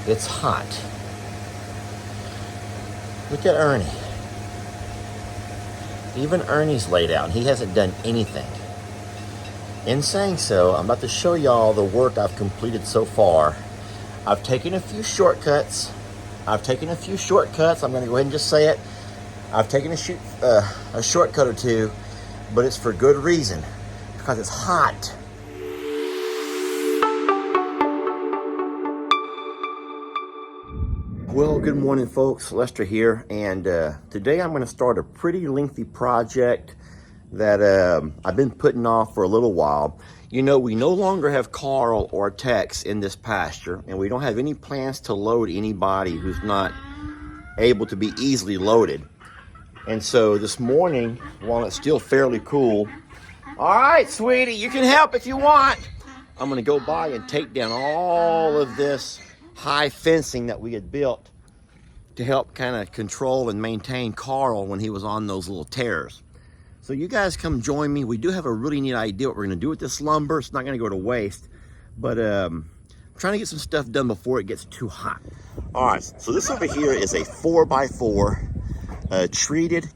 It's hot. Look at Ernie. Even Ernie's laid out and he hasn't done anything. In saying so, I'm about to show y'all the work I've completed so far. I've taken a few shortcuts. I'm going to go ahead and just say it. I've taken a shortcut or two, but it's for good reason, because it's hot. Well, good morning, folks. Lester here, and today I'm going to start a pretty lengthy project that I've been putting off for a little while. You know, we no longer have Carl or Tex in this pasture, and we don't have any plans to load anybody who's not able to be easily loaded. And so this morning, while it's still fairly cool, all right, sweetie, you can help if you want. I'm going to go by and take down all of this high fencing that we had built to help kind of control and maintain Carl when he was on those little tears. So you guys come join me. We do have a really neat idea what we're going to do with this lumber. It's not going to go to waste, but I'm trying to get some stuff done before it gets too hot. All right, so this over here is a 4x4 treated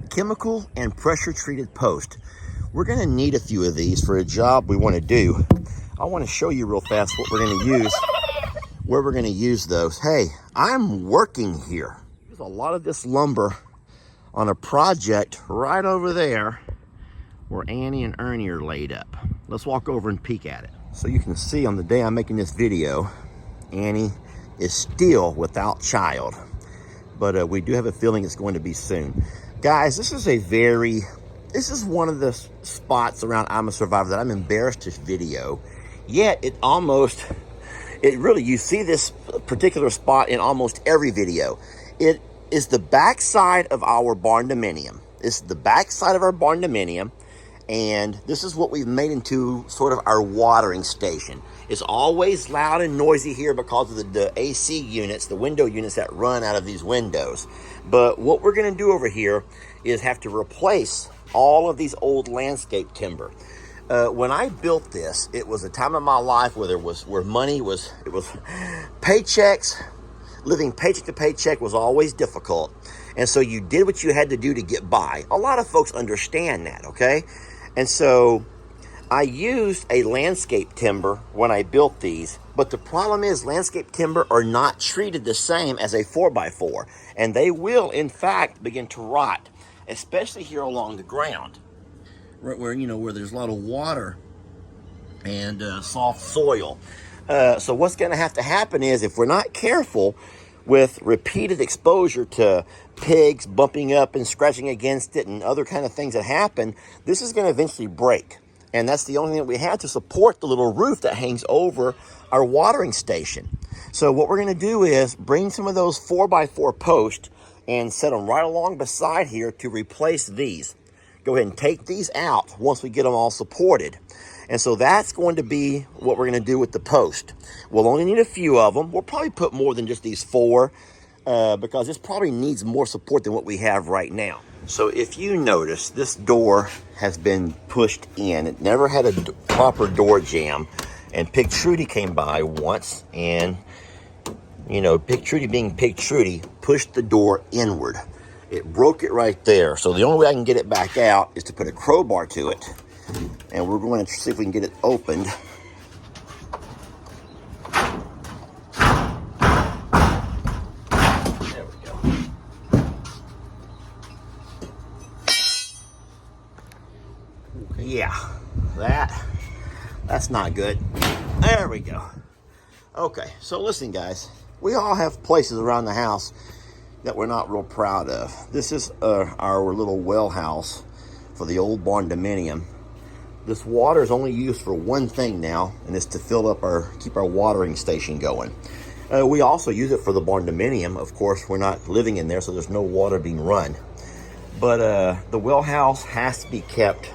chemical and pressure treated post. We're going to need a few of these for a job we want to do. I want to show you real fast what we're going to use, where we're going to use those. Hey, I'm working here. There's a lot of this lumber on a project right over there where Annie and Ernie are laid up. Let's walk over and peek at it. So you can see on the day I'm making this video, Annie is still without child, but we do have a feeling it's going to be soon. Guys, this is one of the spots around I'm a Survivor that I'm embarrassed to video, yet you see this particular spot in almost every video. It is the backside of our barn dominium. This is the backside of our barn dominium, and this is what we've made into sort of our watering station. It's always loud and noisy here because of the AC units, the window units that run out of these windows. But what we're going to do over here is have to replace all of these old landscape timber. When I built this, it was a time of my life where money was paychecks. Living paycheck to paycheck was always difficult. And so you did what you had to do to get by. A lot of folks understand that, okay? And so I used a landscape timber when I built these, but the problem is landscape timber are not treated the same as a 4x4, and they will, in fact, begin to rot, especially here along the ground, right where there's a lot of water and soft soil. So what's going to have to happen is, if we're not careful with repeated exposure to pigs bumping up and scratching against it and other kind of things that happen, this is going to eventually break. And that's the only thing that we have to support the little roof that hangs over our watering station. So what we're going to do is bring some of those 4x4 posts and set them right along beside here to replace these. Go ahead and take these out once we get them all supported. And so that's going to be what we're going to do with the post. We'll only need a few of them. We'll probably put more than just these 4 because this probably needs more support than what we have right now. So if you notice, this door has been pushed in. It never had a proper door jamb. And Pig Trudy came by once and, Pig Trudy being Pig Trudy, pushed the door inward. It broke it right there. So the only way I can get it back out is to put a crowbar to it. And we're going to see if we can get it opened. There we go. Yeah, that's not good. There we go. Okay, so listen, guys. We all have places around the house that we're not real proud of. This is our little well house for the old barn dominium. This water is only used for one thing now, and it's to keep our watering station going. We also use it for the barn dominium. Of course, we're not living in there, so there's no water being run. But the well house has to be kept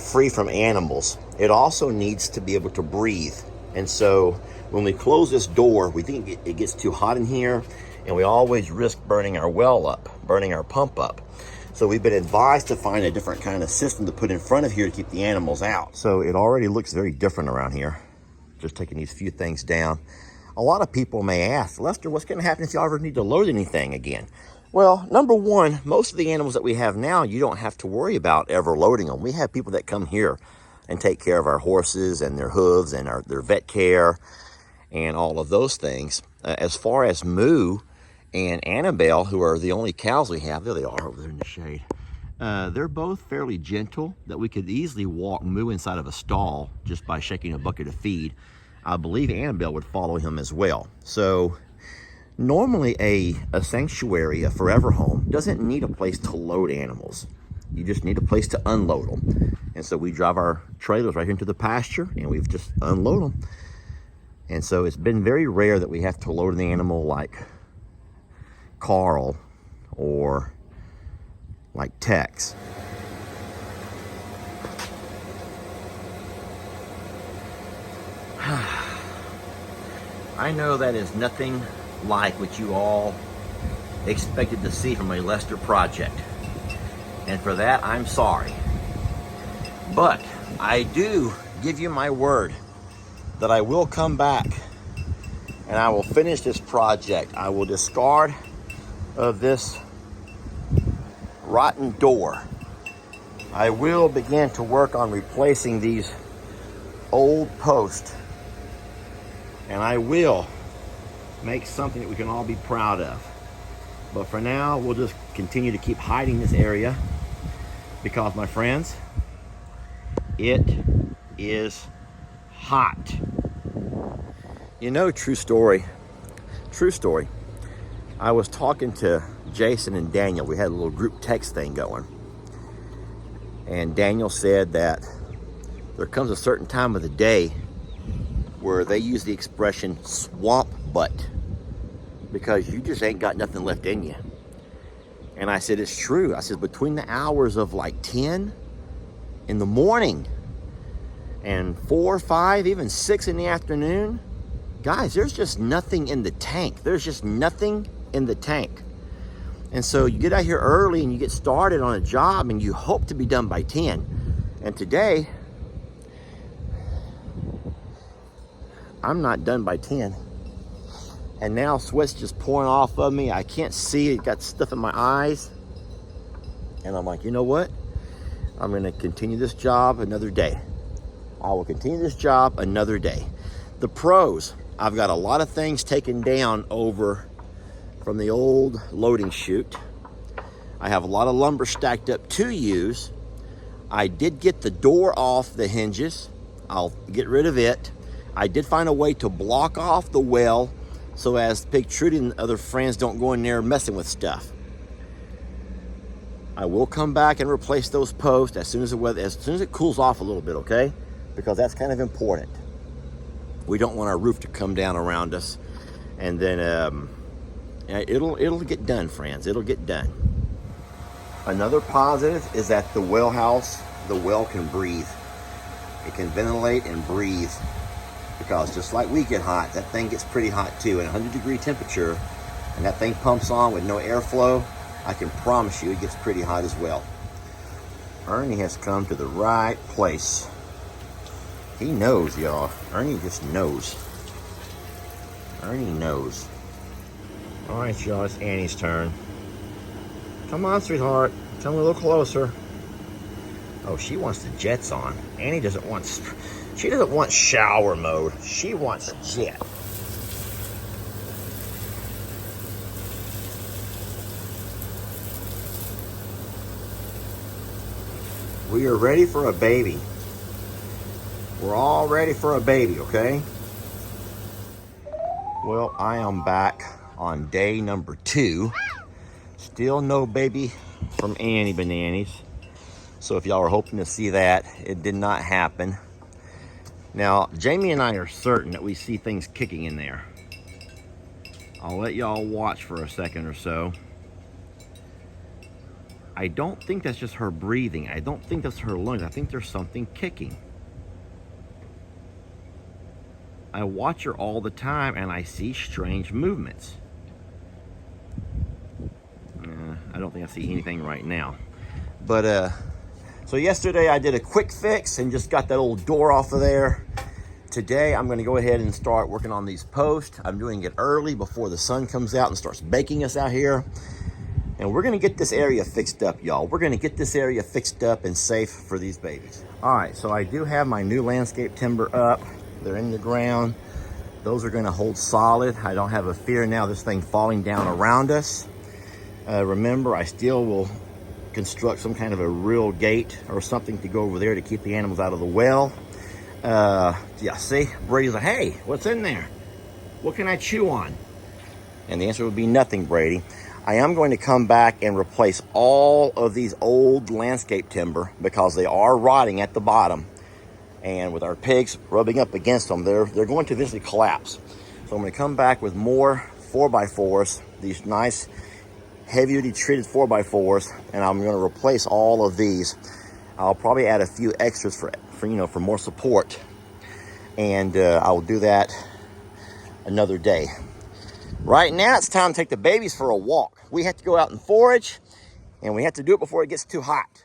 free from animals. It also needs to be able to breathe. And so when we close this door, we think it gets too hot in here, and we always risk burning our well up, burning our pump up. So we've been advised to find a different kind of system to put in front of here to keep the animals out. So it already looks very different around here. Just taking these few things down. A lot of people may ask, Lester, what's going to happen if you ever need to load anything again? Well, number one, most of the animals that we have now, you don't have to worry about ever loading them. We have people that come here and take care of our horses and their hooves and their vet care and all of those things. As far as Moo and Annabelle, who are the only cows we have, there they are over there in the shade. They're both fairly gentle, that we could easily walk Moo inside of a stall just by shaking a bucket of feed. I believe Annabelle would follow him as well. So normally a sanctuary, a forever home, doesn't need a place to load animals. You just need a place to unload them. And so we drive our trailers right into the pasture and we've just unload them. And so it's been very rare that we have to load an animal like Carl or like Tex. I know that is nothing like what you all expected to see from a Lester project. And for that, I'm sorry. But I do give you my word that I will come back and I will finish this project. I will discard of this rotten door. I will begin to work on replacing these old posts, and I will make something that we can all be proud of. But for now, we'll just continue to keep hiding this area because, my friends, it is hot. You know, true story. I was talking to Jason and Daniel. We had a little group text thing going. And Daniel said that there comes a certain time of the day where they use the expression swamp butt because you just ain't got nothing left in you. And I said, it's true. I said, between the hours of like 10 in the morning and 4, 5, even 6 in the afternoon, guys, there's just nothing in the tank. There's just nothing in the tank. And so you get out here early and you get started on a job and you hope to be done by 10. And today, I'm not done by 10. And now sweat's just pouring off of me. I can't see it, got stuff in my eyes. And I'm like, you know what? I'm gonna continue this job another day. I will continue this job another day. The pros, I've got a lot of things taken down over from the old loading chute. I have a lot of lumber stacked up to use. I did get the door off the hinges. I'll get rid of it. I did find a way to block off the well so as Pig Trudy and other friends don't go in there messing with stuff. I will come back and replace those posts as soon as it cools off a little bit, okay? Because that's kind of important. We don't want our roof to come down around us, and then it'll get done, friends. It'll get done. Another positive is that the well house, the well can breathe. It can ventilate and breathe, because just like we get hot, that thing gets pretty hot too. At 100-degree temperature, and that thing pumps on with no airflow, I can promise you it gets pretty hot as well. Ernie has come to the right place. He knows, y'all. Ernie just knows. Ernie knows. All right, y'all, it's Annie's turn. Come on, sweetheart. Come a little closer. Oh, she wants the jets on. Annie doesn't want, she doesn't want shower mode. She wants a jet. We are ready for a baby. We're all ready for a baby, okay? Well, I am back on day number 2. Still no baby from Annie Bananas. So if y'all were hoping to see that, it did not happen. Now, Jamie and I are certain that we see things kicking in there. I'll let y'all watch for a second or so. I don't think that's just her breathing. I don't think that's her lungs. I think there's something kicking. I watch her all the time and I see strange movements. I don't think I see anything right now. But, so yesterday I did a quick fix and just got that old door off of there. today I'm going to go ahead and start working on these posts. I'm doing it early before the sun comes out and starts baking us out here. And we're going to get this area fixed up, y'all. We're going to get this area fixed up and safe for these babies. All right, so I do have my new landscape timber up. They're in the ground. Those are going to hold solid. I don't have a fear now this thing falling down around us. Remember, I still will construct some kind of a real gate or something to go over there to keep the animals out of the well. Yeah, see, Brady's like, hey, what's in there? What can I chew on? And the answer would be nothing, Brady. I am going to come back and replace all of these old landscape timber because they are rotting at the bottom. And with our pigs rubbing up against them, they're going to eventually collapse. So I'm going to come back with more 4x4s, these nice heavy-duty treated 4x4s, and I'm going to replace all of these. I'll probably add a few extras for more support, and I'll do that another day. Right now, it's time to take the babies for a walk. We have to go out and forage, and we have to do it before it gets too hot.